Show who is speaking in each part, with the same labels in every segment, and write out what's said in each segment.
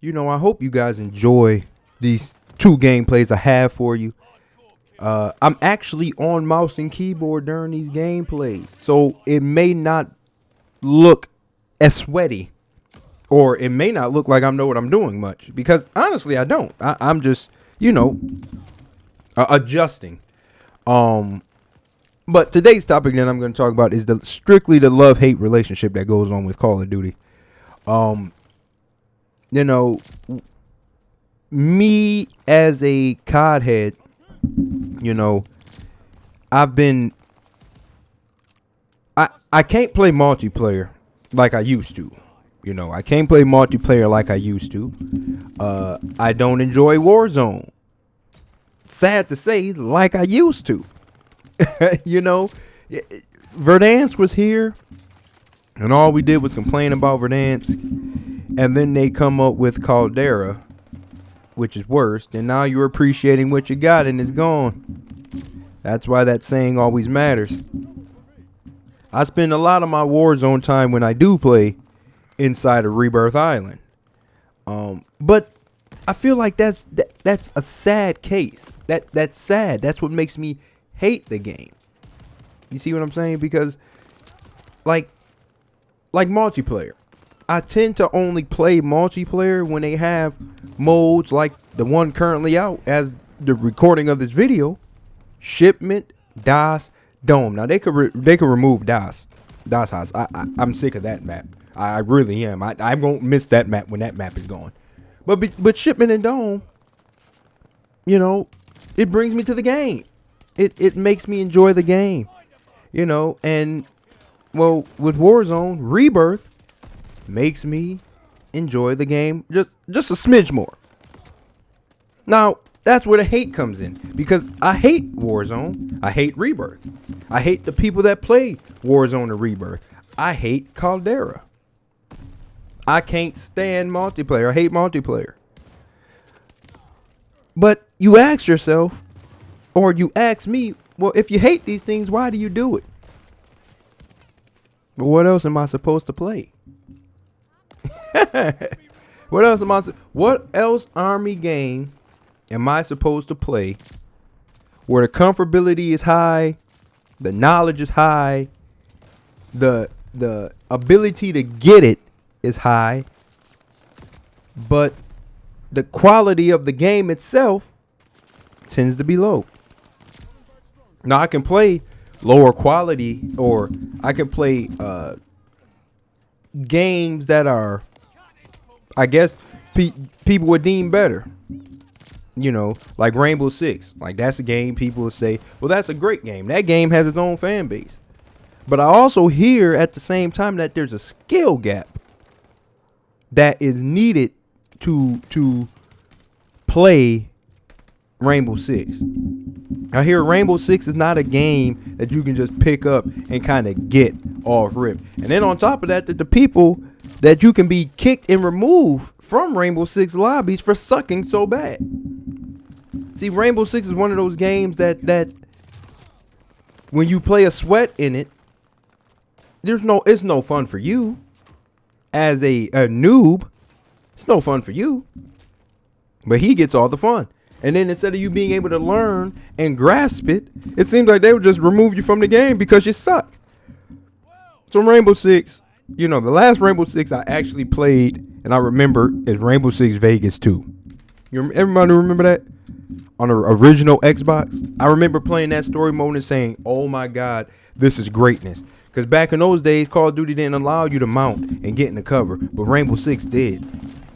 Speaker 1: I hope you guys enjoy these two gameplays I have for you. I'm actually on mouse and keyboard during these gameplays, so it may not look as sweaty, or it may not look like I know what I'm doing much, because honestly, I don't. I'm just, adjusting. But today's topic that I'm going to talk about is strictly the love-hate relationship that goes on with Call of Duty. Me as a COD head, I can't play multiplayer like I used to. I can't play multiplayer like I used to. I don't enjoy Warzone. Sad to say, like I used to. Verdansk was here, and all we did was complain about Verdansk, and then they come up with Caldera, which is worse, and now you're appreciating what you got and it's gone. That's why that saying always matters. I spend a lot of my Warzone time when I do play inside of Rebirth Island. But I feel like that's a sad case. That's sad. That's what makes me hate the game. You see what I'm saying? Because like multiplayer, I tend to only play multiplayer when they have modes like the one currently out as the recording of this video: Shipment, DOS, Dome. Now they could remove DOS house. I'm sick of that map. I really am. I won't miss that map when that map is gone. But Shipment and Dome, it brings me to the game. It makes me enjoy the game, and well, with Warzone, Rebirth makes me enjoy the game just a smidge more. Now, that's where the hate comes in, because I hate Warzone. I hate Rebirth. I hate the people that play Warzone or Rebirth. I hate Caldera. I can't stand multiplayer. I hate multiplayer. But you ask yourself, or you ask me, well, if you hate these things, why do you do it? But what else am I supposed to play? What else army game am I supposed to play where the comfortability is high, the knowledge is high, the ability to get it is high, but the quality of the game itself tends to be low? Now, I can play lower quality, or I can play games that are, I guess, people would deem better. Like Rainbow Six. Like, that's a game people would say, well, that's a great game. That game has its own fan base. But I also hear at the same time that there's a skill gap that is needed to play Rainbow Six. I hear Rainbow Six is not a game that you can just pick up and kind of get off rip. And then on top of that, the people that you can be kicked and removed from Rainbow Six lobbies for sucking so bad. See, Rainbow Six is one of those games that when you play a sweat in it, it's no fun for you. As a noob, it's no fun for you. But he gets all the fun. And then instead of you being able to learn and grasp it, it seems like they would just remove you from the game because you suck. So Rainbow Six, the last Rainbow Six I actually played and I remember is Rainbow Six Vegas 2. Everybody remember that? On the original Xbox? I remember playing that story mode and saying, oh my God, this is greatness. Because back in those days, Call of Duty didn't allow you to mount and get in the cover. But Rainbow Six did.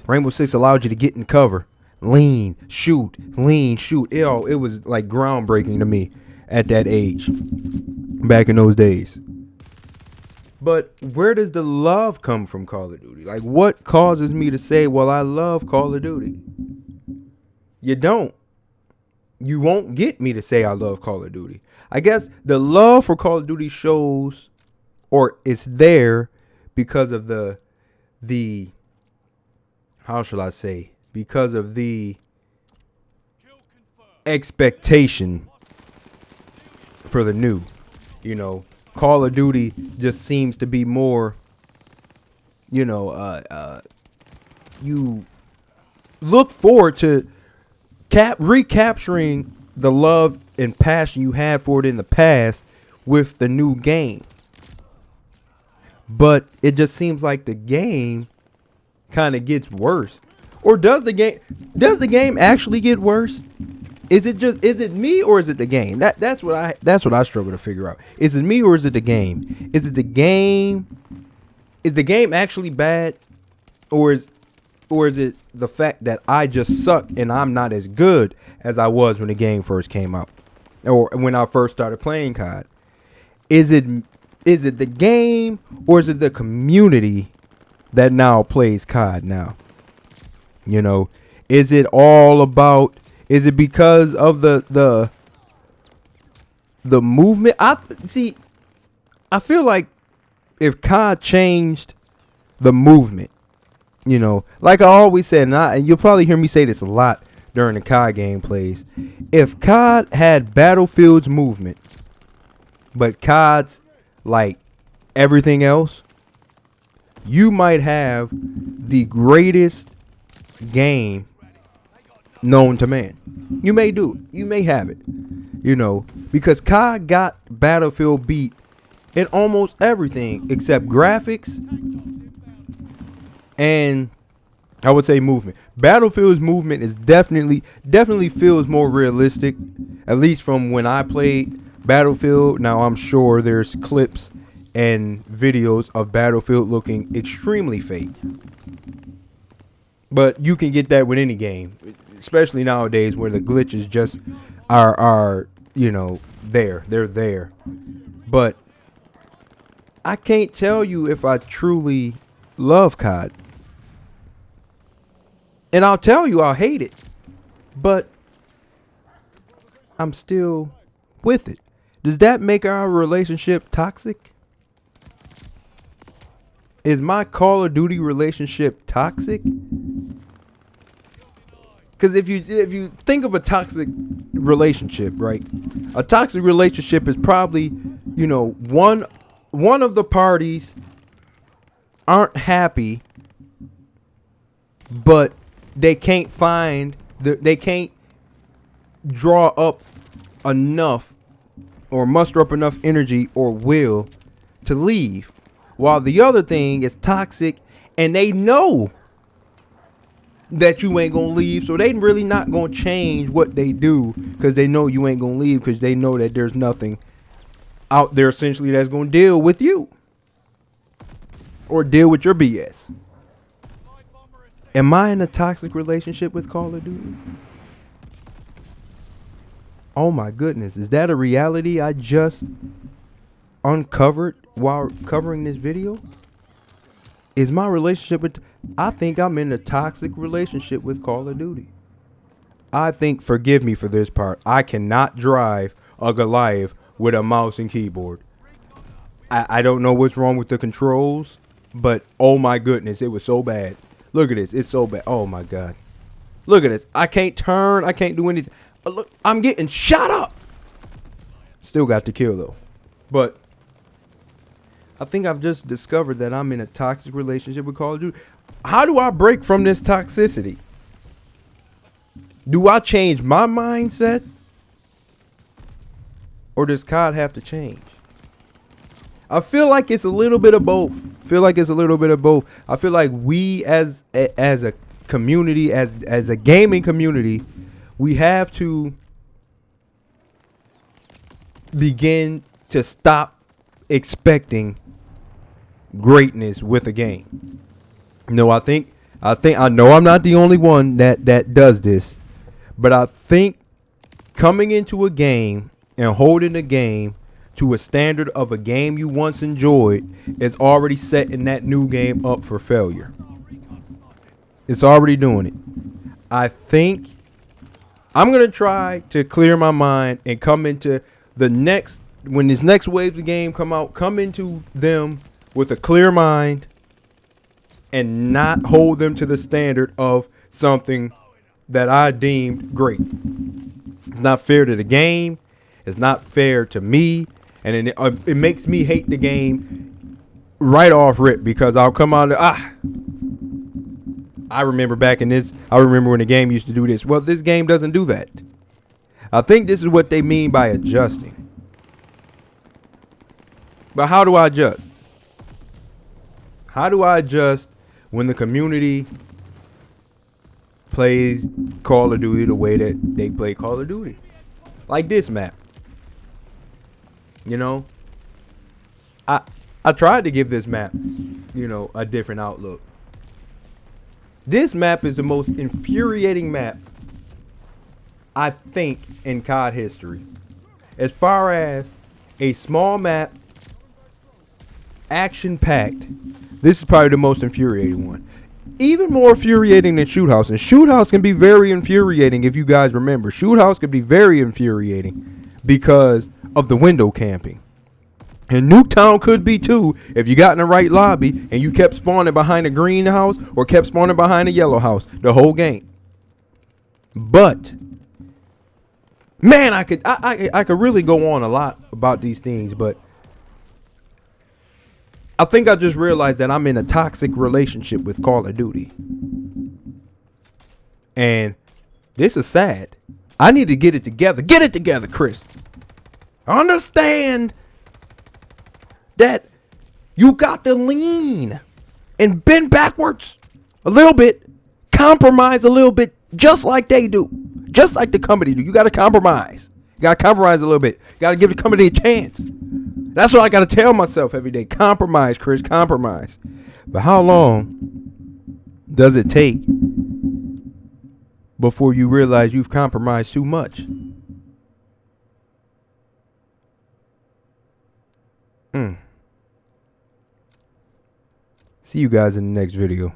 Speaker 1: Rainbow Six allowed you to get in cover. Lean, shoot. It was like groundbreaking to me at that age. Back in those days. But where does the love come from Call of Duty? Like, what causes me to say, well, I love Call of Duty? You don't. You won't get me to say I love Call of Duty. I guess the love for Call of Duty shows, or it's there because of the how shall I say? Because of the expectation for the new. Call of Duty just seems to be more, look forward to recapturing the love and passion you had for it in the past with the new game. But it just seems like the game kind of gets worse. Or does the game actually get worse? Is it me or is it the game? That's what I struggle to figure out. Is it me or is it the game? Is it the game? Is the game actually bad? Or is it the fact that I just suck and I'm not as good as I was when the game first came out? Or when I first started playing COD? Is it the game or is it the community that now plays COD now? You know, is it all about, is it because of the movement? I feel like if COD changed the movement, you know, like I always said, and you'll probably hear me say this a lot during the COD gameplays, if COD had Battlefield's movement, but COD's like everything else, you might have the greatest game known to man. You may do it. You may have it. You know, because COD got Battlefield beat in almost everything except graphics and I would say movement. Battlefield's movement is definitely feels more realistic, at least from when I played Battlefield. Now I'm sure there's clips and videos of Battlefield looking extremely fake. But you can get that with any game, especially nowadays where the glitches just are you know, they're there. But I can't tell you if I truly love COD. And I'll tell you I'll hate it. But I'm still with it. Does that make our relationship toxic? Is my Call of Duty relationship toxic? Because if you think of a toxic relationship, right? A toxic relationship is probably, you know, one of the parties aren't happy, but they can't they can't draw up enough or muster up enough energy or will to leave. While the other thing is toxic and they know that you ain't gonna leave, so they really not gonna change what they do because they know you ain't gonna leave, because they know that there's nothing out there essentially that's gonna deal with you or deal with your BS. Am I in a toxic relationship with Call of Duty? Oh my goodness, is that a reality I just uncovered while covering this video? Is my relationship with, I think I'm in a toxic relationship with Call of Duty. I think, forgive me for this part, I cannot drive a Goliath with a mouse and keyboard. I don't know what's wrong with the controls, but oh my goodness, it was so bad. Look at this, it's so bad. Oh my God. Look at this. I can't turn, I can't do anything. Look, I'm getting shot up. Still got the kill though. But I think I've just discovered that I'm in a toxic relationship with Call of Duty. How do I break from this toxicity? Do I change my mindset? Or does COD have to change? I feel like it's a little bit of both. I feel like we as a community, as a gaming community, we have to begin to stop expecting greatness with a game. No, I know I'm not the only one that does this, but I think coming into a game and holding a game to a standard of a game you once enjoyed is already setting that new game up for failure. It's already doing it. I think I'm going to try to clear my mind and come into the next, when this next wave of the game come out, come into them with a clear mind and not hold them to the standard of something that I deemed great. It's not fair to the game. It's not fair to me. And it makes me hate the game right off rip, because I'll come out I remember back in this, I remember when the game used to do this. Well, this game doesn't do that. I think this is what they mean by adjusting. But how do I adjust? How do I adjust when the community plays Call of Duty the way that they play Call of Duty? Like this map. You know? I tried to give this map, you know, a different outlook. This map is the most infuriating map, I think, in COD history. As far as a small map, action-packed, this is probably the most infuriating one. Even more infuriating than Shoot House. And Shoot House can be very infuriating if you guys remember. Shoot House can be very infuriating because of the window camping. And Nuketown could be too if you got in the right lobby and you kept spawning behind a green house or kept spawning behind a yellow house the whole game. But man, I could really go on a lot about these things, but I think I just realized that I'm in a toxic relationship with Call of Duty. And this is sad. I need to get it together. Get it together, Chris. Understand that you got to lean and bend backwards a little bit, compromise a little bit, just like they do, just like the company do. You got to compromise. You got to compromise a little bit. You got to give the company a chance. That's what I got to tell myself every day. Compromise, Chris, compromise. But how long does it take before you realize you've compromised too much? See you guys in the next video.